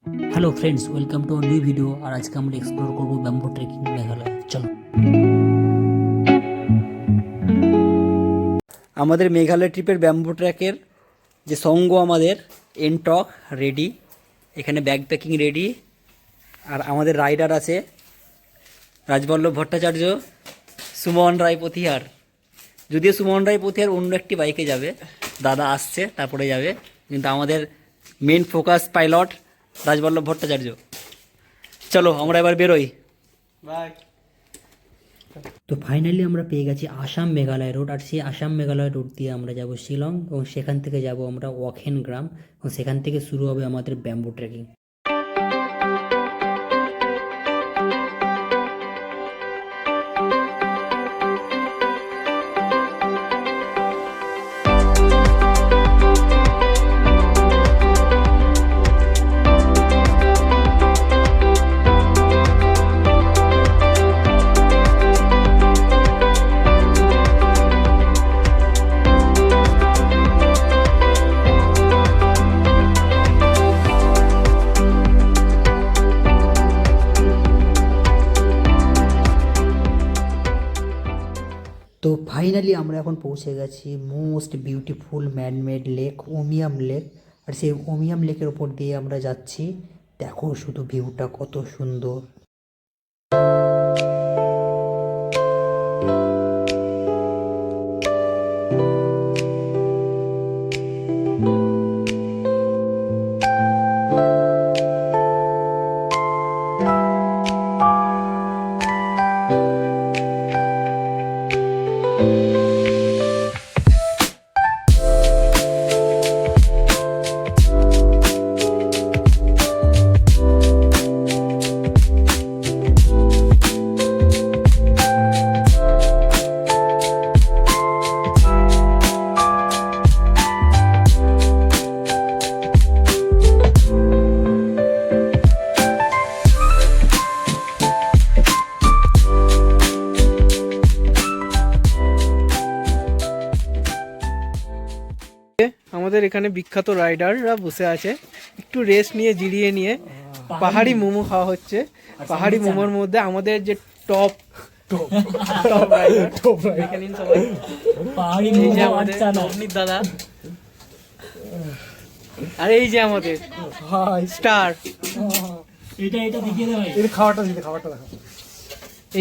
Hello friends, welcome to new video. আর আজকে আমরা এক্সপ্লোর করবো ব্যাম্বো ট্রেকিং মেঘালয়। চলো। আমাদের মেঘালয় ট্রিপের ব্যাম্বো ট্র্যাকের যে সঙ্গ আমাদের এনটক রেডি, এখানে ব্যাগ প্যাকিং রেডি। আর আমাদের রাইডার আছে রাজবল্লভ ভট্টাচার্য, সুমন রায় পথিয়ার। যদিও সুমন রায় পথিয়ার অন্য একটি বাইকে যাবে, দাদা আসছে তারপরে যাবে, কিন্তু আমাদের main focus pilot Rajballabh Bhattacharya. চলো আমরা এবার বেরোই। বাই। তো ফাইনালি আমরা পেয়ে গেছি আসাম মেঘালয় রোড। আর সেই আসাম মেঘালয় রোড দিয়ে আমরা যাব শিলং, এবং সেখান থেকে যাব আমরা ওয়াখেন গ্রাম, এবং সেখান থেকে শুরু হবে আমাদের ব্যাম্বো ট্রেকিং। তো ফাইনালি আমরা এখন পৌঁছে গেছি most beautiful manmade lake, Umiam lake. আর সেই ওমিয়াম লেকের ওপর দিয়ে আমরা যাচ্ছি। দেখো শুধু ভিউটা কত সুন্দর। আমাদের এখানে বিখ্যাত রাইডাররা বসে আছে, একটু রেস্ট নিয়ে জিরিয়ে নিয়ে পাহাড়ি মোমো খাওয়া হচ্ছে। পাহাড়ি মোমোর মধ্যে আমাদের যে টপ রাইডার দেখে নিন সবাই। এই যে আমাদের নবনীত দাদা, আর এই যে আমাদের স্টার।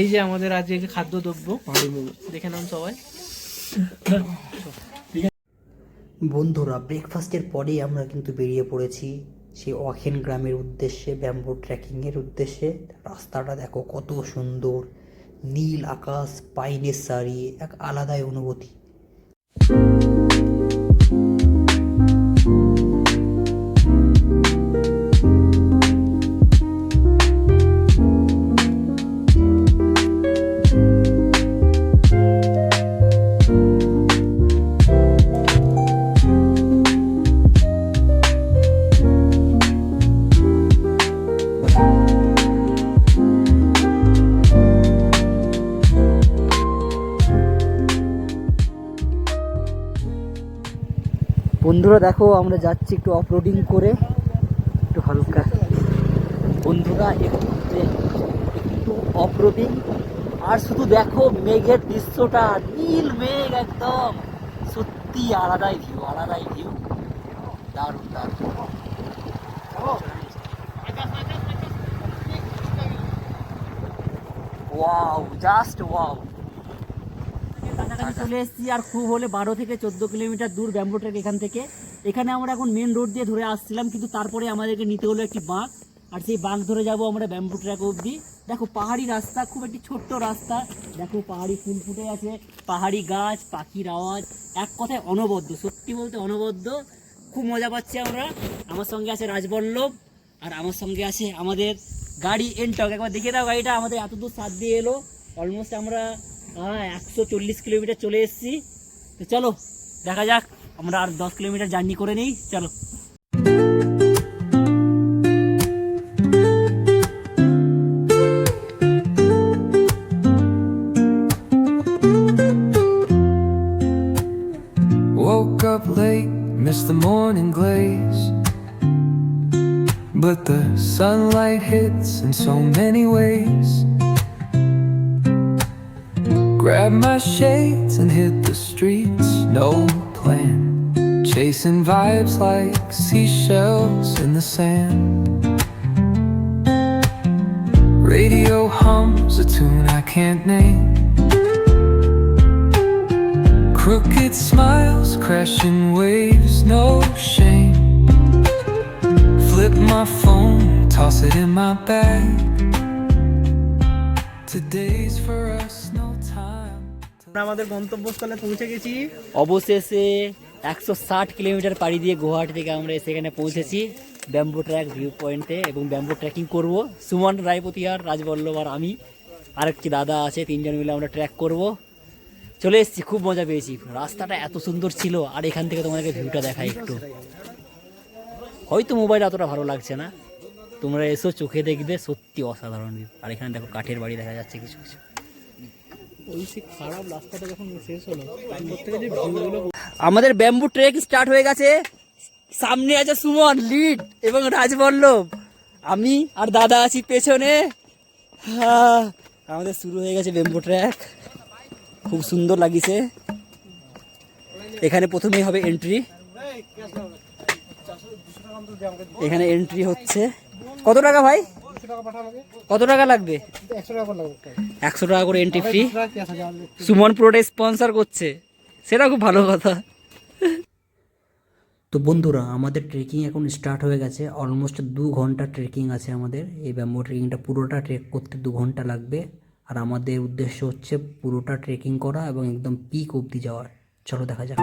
এই যে আমাদের আজকে খাদ্যদ্রব্য দেখে নেন সবাই। বন্ধুরা, ব্রেকফাস্টের পরেই আমরা কিন্তু বেরিয়ে পড়েছি সেই ওয়াখেন গ্রামের উদ্দেশ্যে, ব্যাম্বো ট্রেকিংয়ের উদ্দেশ্যে। রাস্তাটা দেখো কত সুন্দর, নীল আকাশ, পাইনের সারি, এক আলাদাই অনুভূতি। বন্ধুরা দেখো, আমরা যাচ্ছি একটু অফরোডিং করে, একটু হালকা। বন্ধুরা একটু অফরোডিং, আর শুধু দেখো মেঘের দৃশ্যটা, নীল মেঘ একদম, সত্যি আলাদাই ভিউ, আলাদাই ভিউ। দারুণ দারুণ। Wow, just wow. কাছাকাছি চলে এসেছি, আর খুব হলে 12 থেকে 14 কিলোমিটার দূর ব্যাম্বো ট্রেক এখান থেকে। এখানে আমরা এখন মেন রোড দিয়ে ধরে আসছিলাম, কিন্তু তারপরে আমাদেরকে নিতে হলো একটি বাঁক, আর সেই বাঁক ধরে যাব আমরা ব্যাম্বো ট্রেক অবধি। দেখো পাহাড়ি রাস্তা, খুব একটি ছোট্ট রাস্তা। দেখো পাহাড়ি ফুল ফুটে আছে, পাহাড়ি গাছ, পাখির আওয়াজ, এক কথায় অনবদ্য, সত্যি বলতে অনবদ্য। খুব মজা পাচ্ছি আমরা। আমার সঙ্গে আছে রাজবল্লভ, আর আমার সঙ্গে আছে আমাদের গাড়ি এনটক। একবার দেখিয়ে দাও গাড়িটা, আমাদের এত দূর সাথ দিয়ে এলো। অলমোস্ট আমরা 140 কিলোমিটার চলে এসেছি। তো চলো দেখা যাক, আমরা আর 10 কিলোমিটার জার্নি করে নিই। চলো। Woke up late, missed the morning glaze, but the sunlight hits in so many ways. Grab my shades and hit the streets, no plan. Chasing vibes like seashells in the sand. Radio hums a tune I can't name. Crooked smiles, crashing waves, no shame. Flip my phone, toss it in my bag. Today's for us, no time. আমরা আমাদের গন্তব্যস্থলে পৌঁছে গেছি। অবশেষে 160 kilometre পাড়ি দিয়ে গুয়াহাটি থেকে আমরা সেখানে পৌঁছেছি ব্যাম্বু ট্র্যাক ভিউ পয়েন্টে, এবং ব্যাম্বু ট্রেকিং করব। সুমন রায়পতিয়ার, রাজবল্লভ আর আমি, আরেকটি দাদা আছে, 3 জন মিলে আমরা ট্র্যাক করব। চলে এসেছি, খুব মজা পেয়েছি। রাস্তাটা এত সুন্দর ছিল, আর এখান থেকে তোমাদেরকে ভিউটা দেখাই একটু। হয়তো মোবাইল অতটা ভালো লাগছে না, তোমরা এসো, চোখে দেখবে, সত্যি অসাধারণ ভিউ। আর এখানে দেখো কাঠের বাড়ি দেখা যাচ্ছে কিছু কিছু। ওই সে খারাপ রাস্তাটা যখন শেষ হলো, তারপর থেকে যে ভিউগুলো আমাদের ব্যাম্বু ট্রেক স্টার্ট হয়ে গেছে। সামনে আছে সুমন লিড এবং রাজবল্লভ, আমি আর দাদা আছি পেছনে। আমাদের শুরু হয়ে গেছে ব্যাম্বু ট্র্যাক, খুব সুন্দর লাগিছে। এখানে প্রথমেই হবে এন্ট্রি, এখানে এন্ট্রি হচ্ছে। কত টাকা ভাই? কত টাকা লাগবে? 100 টাকা করে এন্ট্রি ফ্রি। সুমন পুরোটাই স্পন্সর করছে, সেটা খুব ভালো কথা। তো বন্ধুরা, আমাদের ট্রেকিং এখন স্টার্ট হয়ে গেছে। অলমোস্ট 2 ঘন্টা ট্রেকিং আছে আমাদের। এই ব্যাম্বো ট্রেকিংটা পুরোটা ট্রেক করতে 2 ঘন্টা লাগবে। আর আমাদের উদ্দেশ্য হচ্ছে পুরোটা ট্রেকিং করা এবং একদম পিক অবধি যাওয়ার। চলো দেখা যাক।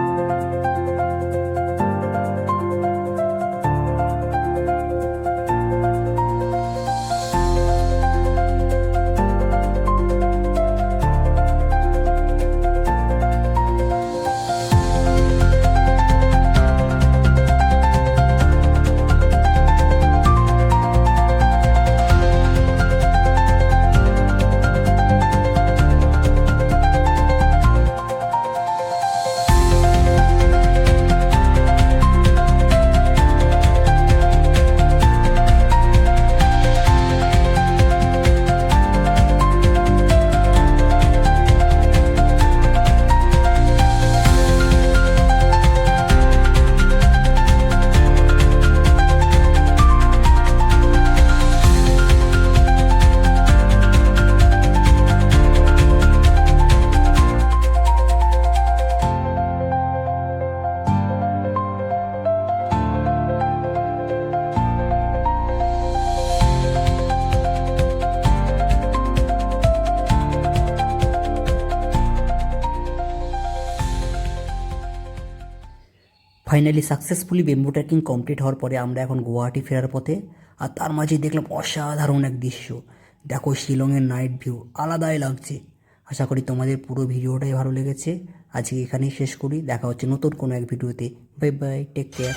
Finally successfully bamboo trekking complete হওয়ার পরে আমরা এখন গুয়াহাটি ফেরার পথে। আর তার মাঝে দেখলাম অসাধারণ এক দৃশ্য। দেখো শিলংয়ের নাইট ভিউ, আলাদাই লাগছে। আশা করি তোমাদের পুরো ভিডিওটাই ভালো লেগেছে। আজকে এখানেই শেষ করি, দেখা হচ্ছে নতুন কোনো এক ভিডিওতে। Bye bye, take care.